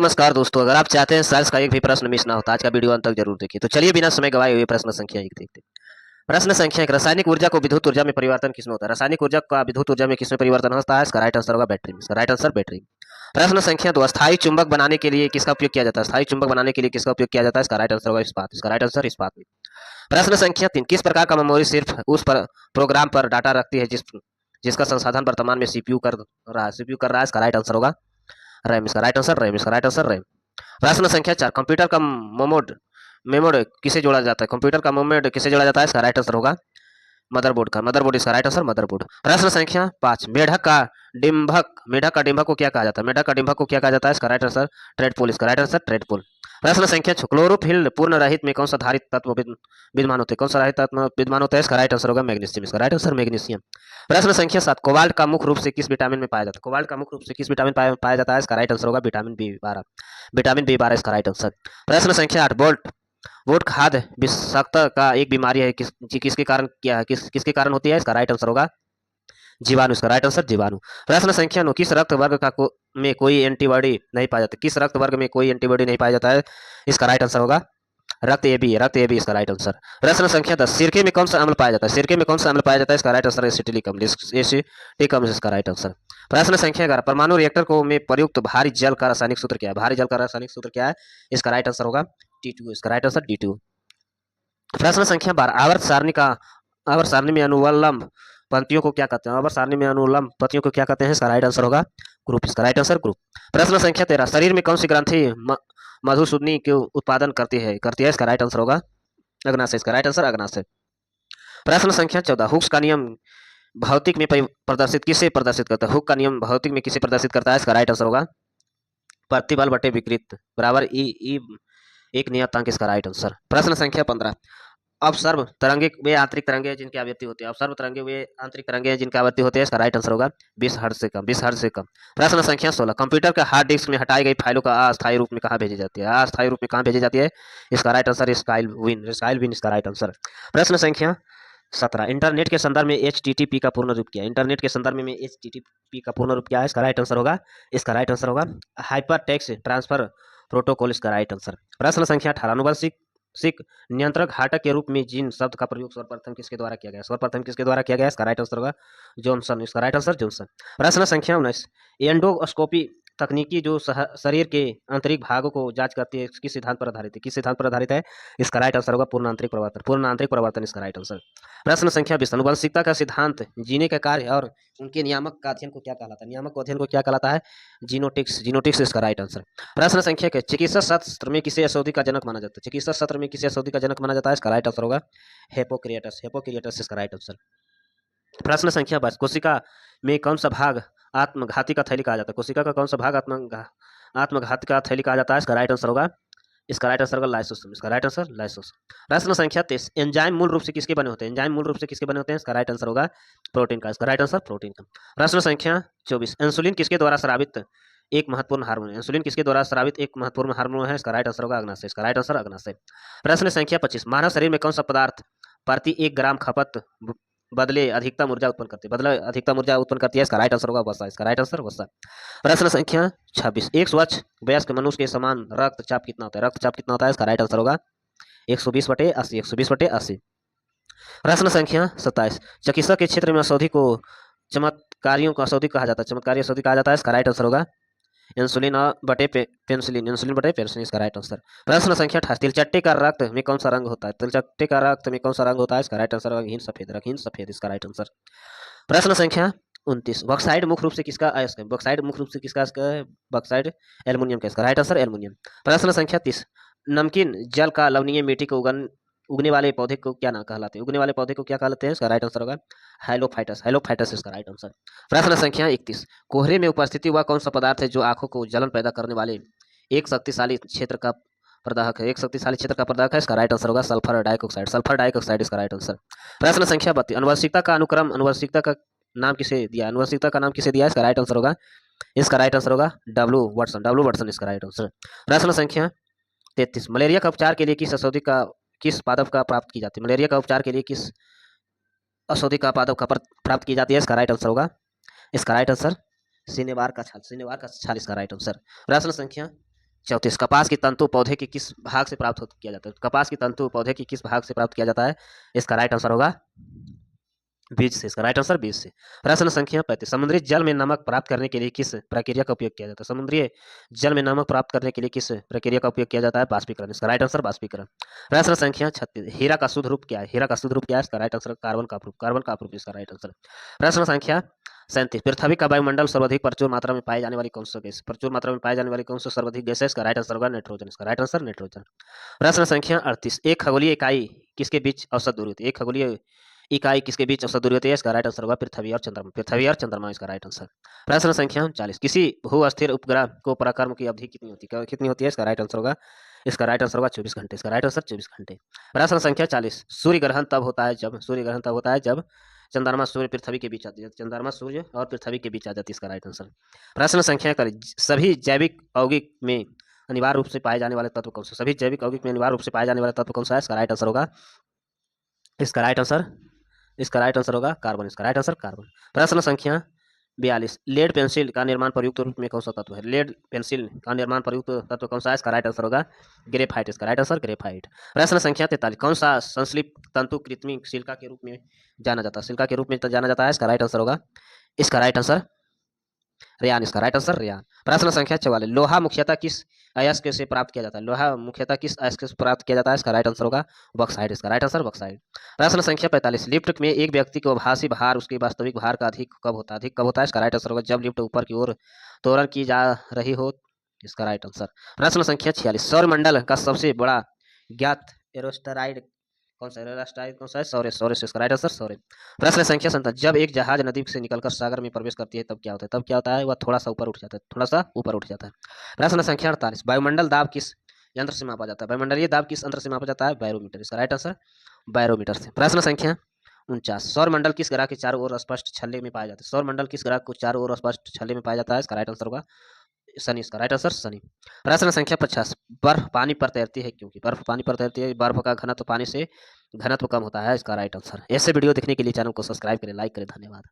नमस्कार दोस्तों, अगर आप चाहते हैं साइंस का एक भी प्रश्न मिस ना हो तो आज का वीडियो अंत तक जरूर देखिए। तो चलिए बिना समय गवाए हुए प्रश्न संख्या एक देखते हैं। प्रश्न संख्या एक, रासायनिक ऊर्जा को विद्युत ऊर्जा में परिवर्तन किसमें होता है? रासायनिक ऊर्जा का विद्युत ऊर्जा में किसमें परिवर्तन होता है? इसका राइट आंसर होगा बैटरी में। इसका राइट आंसर बैटरी। प्रश्न संख्या दो, स्थायी चुंबक बनाने के लिए किसका उपयोग किया जाता है? स्थायी चुंबक बनाने के लिए किसका उपयोग किया जाता है? इसका राइट आंसर होगा इस्पात। इसका राइट आंसर इस्पात में। प्रश्न संख्या तीन, किस प्रकार का मेमोरी सिर्फ उस पर प्रोग्राम पर डाटा रखती है जिसका संसाधन वर्तमान में सीपीयू कर रहा है? सीपीयू कर रहा है। इसका राइट आंसर होगा रैम। इसका राइट आंसर रैम। इसका राइट आंसर रैम। प्रश्न संख्या चार, कंप्यूटर का मोमोड मेमोड किसे जोड़ा जाता है? कंप्यूटर का मोमेड किसे जोड़ा जाता है? इसका राइट आंसर होगा मदरबोर्ड का। मदरबोर्ड। इसका राइट आंसर मदरबोर्ड। प्रश्न संख्या पांच, मेढक का डिंभक को क्या कहा जाता है? मेढक का डिंभक को क्या कहा जाता है? इसका राइट आंसर ट्रेडपोल। इसका राइट आंसर ट्रेडपोल। प्रश्न संख्या छह, क्लोरोफिल पूर्ण रहित में कौन सा धारित तत्व विद्यमान होते हैं? कौन सा धारित तत्व विद्यमान होता है? इसका राइट आंसर होगा मैग्नीशियम। इसका राइट आंसर मैग्नीशियम। प्रश्न संख्या सात, कोबाल्ट का मुख्य रूप से किस विटामिन में पाया जाता है? कोबाल्ट का मुख्य रूप से किस विटामिन पाया जाता है? इसका राइट आंसर होगा विटामिन बी 12। विटामिन बी 12 इसका राइट आंसर। प्रश्न संख्या आठ, वोट खाद्य विषाक्तता का एक बीमारी है किसके कारण क्या है किसके कारण होती है? इसका राइट आंसर होगा जीवाणु। इसका राइट आंसर जीवाणु। प्रश्न संख्या नौ, किस रक्त वर्ग में कोई एंटीबॉडी नहीं पाया जाता? किस रक्त वर्ग में कोई एंटीबॉडी नहीं पाया जाता है? इसका राइट आंसर होगा रक्त AB। रक्त AB इसका राइट आंसर। प्रश्न संख्या 10, सिरके में कौन सा अम्ल पाया जाता है? सिरके में कौन सा अम्ल पाया जाता है? इसका राइट आंसर एसिटिलिक अम्ल। एसिटिक अम्ल इसका राइट आंसर। प्रश्न संख्या 11, परमाणु रिएक्टर को में प्रयुक्त भारी जल का रासायनिक सूत्र क्या है? भारी जल का रासायनिक सूत्र क्या है? इसका राइट आंसर होगा T2। इसका राइट आंसर D2। प्रश्न संख्या 12, आवर्त सारणी में अनुलंब पंक्तियों को क्या कहते हैं? आवर्त सारणी में अनुलंब पंक्तियों को क्या कहते हैं? इसका राइट आंसर होगा ग्रुप। इसका राइट आंसर ग्रुप। प्रश्न संख्या 13, शरीर में कौन सी ग्रंथि मधुसूदनी के उत्पादन करती है? इसका राइट आंसर होगा अग्नाशय। इसका राइट आंसर अग्नाशय। प्रश्न संख्या 14, हुक्स का नियम भौतिक में किसे प्रदर्शित करता है? हुक का नियम भौतिक में किसे प्रदर्शित करता है? इसका राइट आंसर होगा प्रतिबल बटे विकृत बराबर ई एक नियतांक। इसका राइट आंसर। प्रश्न संख्या 15, अवसर्व तरंगे वे आंतरिक तरंगे जिनकी आवृत्ति होती है। अवसर्व तरंगे वे आंतरिक तरंगे जिनकी आवृत्ति होती है। इसका राइट आंसर होगा 20 हर्ट्ज से कम। 20 हर्ट्ज से कम। प्रश्न संख्या 16, कंप्यूटर के हार्ड डिस्क में हटाई गई फाइलों का अस्थायी रूप में कहाँ भेजी जाती है? अस्थायी रूप में कहाँ भेजी जाती है? इसका राइट आंसर स्काइल विन इसका राइट आंसर। प्रश्न संख्या 17, इंटरनेट के संदर्भ में HTTP का पूर्ण रूप क्या है? इंटरनेट के संदर्भ में HTTP का पूर्ण रूप क्या है? इसका राइट आंसर होगा हाइपर टेक्स्ट ट्रांसफर प्रोटोकॉल। इसका राइट आंसर। प्रश्न संख्या 18, आनुवंशिक नियंत्रक घटक के रूप में जीन शब्द का प्रयोग सर्वप्रथम किसके द्वारा किया गया? इसका राइट आंसर होगा जॉनसन। इसका राइट आंसर जॉनसन। प्रश्न संख्या 19, एंडोस्कोपी तकनीकी जो शरीर के आंतरिक भागों को जांच करती है किस सिद्धांत पर आधारित है? इसका राइट आंसर होगा पूर्ण आंतरिक प्रवर्तन। इसका राइट आंसर। प्रश्न संख्या 20, आनुवंशिकता का सिद्धांत जीने के कार्य और उनके नियामक का अध्ययन को क्या कहलाता है? जीनोटिक्स इसका राइट आंसर। प्रश्न संख्या के, चिकित्सा शास्त्र में किसे औषधि का जनक माना जाता है? इसका राइट आंसर होगा हिप्पोक्रेटस। इसका राइट आंसर। प्रश्न संख्या 22, कोशिका में कौन सा भाग आत्मघाती का थैली कहा जाता है? कोशिका का कौन सा भाग आत्मघाती का थैली कहा जाता है? इसका राइट आंसर होगा लाइसोसोम। इसका राइट आंसर लाइसोसोम। प्रश्न संख्या 23, एंजाइम मूल रूप से किसके बने होते हैं? इसका राइट आंसर होगा प्रोटीन का। इसका राइट आंसर प्रोटीन का। प्रश्न संख्या 24, इंसुलिन किसके द्वारा स्रावित एक महत्वपूर्ण हार्मोन है? इसका राइट आंसर होगा अग्नाशय। इसका राइट आंसर अग्नाशय। प्रश्न संख्या 25, मानव शरीर में कौन सा पदार्थ प्रति 1 ग्राम खपत बदले अधिकतम ऊर्जा उत्पन्न करती है? इसका राइट आंसर होगा वसा। इसका राइट आंसर वसा। प्रश्न संख्या 26, एक स्वच्छ वयस्क मनुष्य के समान रक्तचाप कितना होता है? इसका राइट आंसर होगा 120/80। प्रश्न संख्या 27, चिकित्सा के क्षेत्र में औषधि को चमत्कारी औषधि कहा जाता है। इसका राइट आंसर होगा इंसुलिन बटे पेनिसिलिन। इसका राइट आंसर। प्रश्न संख्या 28, तिलचट्टे का रक्त में कौन सा रंग होता है? इसका राइट आंसर होगा रंगहीन सफेद। इसका राइट आंसर। प्रश्न संख्या 29, बॉक्साइड मुख्य रूप से किसका अयस्क है? बॉक्साइड एल्युमिनियम का। इसका राइट आंसर एल्युमिनियम। प्रश्न संख्या 30, नमकीन जल का लवणीय मिट्टी को उगने वाले पौधे को क्या कहलाते हैं? इसका राइट आंसर होगा हाइलोफाइटस। इसका राइट आंसर। प्रश्न संख्या 31, कोहरे में उपस्थिति हुआ कौन सा पदार्थ है जो आंखों को जलन पैदा करने वाले एक शक्तिशाली क्षेत्र का प्रदाहक है? इसका राइट आंसर होगा सल्फर डाइऑक्साइड। इसका राइट आंसर। प्रश्न संख्या 32, अनुवंशिकता का नाम किसे दिया? इसका राइट आंसर होगा डब्ल्यू वाटसन। इसका राइट आंसर। प्रश्न संख्या 33, मलेरिया का उपचार के लिए किस पादप का प्राप्त की जाती है? प्राप्त की जाती है? इसका राइट आंसर सिनेवार का छाल। इसका राइट आंसर। प्रश्न संख्या 34 कपास की तंतु पौधे के किस भाग से प्राप्त किया जाता है? कपास की तंतु पौधे के किस भाग से प्राप्त किया जाता है? इसका राइट आंसर होगा बीज से। इसका राइट आंसर बीज से। प्रश्न संख्या 35 समुद्री जल में नमक प्राप्त करने के लिए किस प्रक्रिया का उपयोग किया जाता है? समुद्री जल में नमक प्राप्त करने के लिए किस प्रक्रिया का उपयोग किया जाता है? बाष्पीकरण। इसका राइट आंसर बाष्पीकरण। प्रश्न संख्या 36 हीरा का शुद्ध रूप क्या है? हीरा का शुद्ध रूप क्या है? इसका राइट आंसर कार्बन का रूप। कार्बन का रूप इसका राइट आंसर। प्रश्न संख्या 37 पृथ्वी का वायुमंडल सर्वाधिक प्रचुर मात्रा में पाई जाने वाली कौन सी गैस? प्रचुर मात्रा में पाई जाने वाली कौन सी सर्वाधिक गैस है? इसका राइट आंसर होगा नाइट्रोजन। इसका राइट आंसर नाइट्रोजन। प्रश्न संख्या 38 एक खगोलीय इकाई किसके बीच औसत दूरी होती है? एक खगोलीय इकाई किसके बीच औसत दूरी होती है? इसका राइट आंसर होगा पृथ्वी और चंद्रमा। पृथ्वी और चंद्रमा इसका राइट आंसर। प्रश्न संख्या 39 किसी भू अस्थिर उपग्रह को पराक्रम की अवधि कितनी होती है? इसका राइट आंसर होगा 24 घंटे। इसका राइट आंसर 24 घंटे। प्रश्न संख्या 40 सूर्य ग्रहण तब होता है जब चंद्रमा सूर्य पृथ्वी के बीच आती है। चंद्रमा सूर्य और पृथ्वी के बीच आ जाती है। इसका राइट आंसर। प्रश्न संख्या 41 सभी जैविक यौगिक में अनिवार्य रूप से पाए जाने वाले तत्व कौन से? सभी जैविक यौगिक में अनिवार्य रूप से पाए जाने वाला तत्व कौन सा है? इसका राइट आंसर होगा कार्बन। इसका राइट आंसर कार्बन। प्रश्न संख्या 42 लेड पेंसिल का निर्माण प्रयुक्त रूप में कौन सा तत्व है? लेड पेंसिल का निर्माण प्रयुक्त तत्व कौन सा है? इसका राइट आंसर होगा ग्रेफाइट। इसका राइट आंसर ग्रेफाइट। प्रश्न संख्या 43 कौन सा संश्लिप्त तंतु कृत्रिम सिलिका के रूप में जाना जाता है? सिलिका के रूप में जाना जाता है। इसका राइट आंसर होगा रेयान। इसका राइट आंसर रेयान। प्रश्न संख्या 44 लोहा मुख्यतः किस अयस्क से प्राप्त किया जाता है? लोहा मुख्यतः किस अयस्क से प्राप्त किया जाता है? इसका राइट आंसर होगा बॉक्साइट। इसका राइट आंसर बॉक्साइट। प्रश्न संख्या 45 लिफ्ट में एक व्यक्ति को आभासी भार उसके वास्तविक भार का अधिक कब होता है? इसका राइट आंसर होगा जब लिफ्ट ऊपर की ओर त्वरण की जा रही हो। इसका राइट आंसर। प्रश्न संख्या 46 सौरमंडल का सबसे बड़ा ज्ञात एरोस्टेरॉइड कौन सा? एरोस्टेरॉइड कौन सा है? सौर्य। सौर्य से इसका राइट आंसर सौर्य। प्रश्न संख्या 57 जब एक जहाज नदी से निकलकर सागर में प्रवेश करती है तब क्या होता है? वह थोड़ा सा ऊपर उठ जाता है। प्रश्न संख्या 48 वायुमंडल दाब किस यंत्र से मापा जाता है? वायुमंडलीय दाब किस यंत्र से मापा जाता है? बैरोमीटर। इसका राइट आंसर बैरोमीटर से। प्रश्न संख्या 49 सौरमंडल किस ग्रह के चारों ओर स्पष्ट छल्ले में पाया जाता है? सौरमंडल किस ग्रह को चारों ओर स्पष्ट छल्ले में पाया जाता है? इसका राइट आंसर होगा शनि। इसका राइट आंसर शनि। प्रश्न संख्या 50 बर्फ पानी पर तैरती है क्योंकि? बर्फ पानी पर तैरती है बर्फ का घनत्व पानी से घनत्व कम होता है। इसका राइट आंसर। ऐसे वीडियो देखने के लिए चैनल को सब्सक्राइब करें, लाइक करें। धन्यवाद।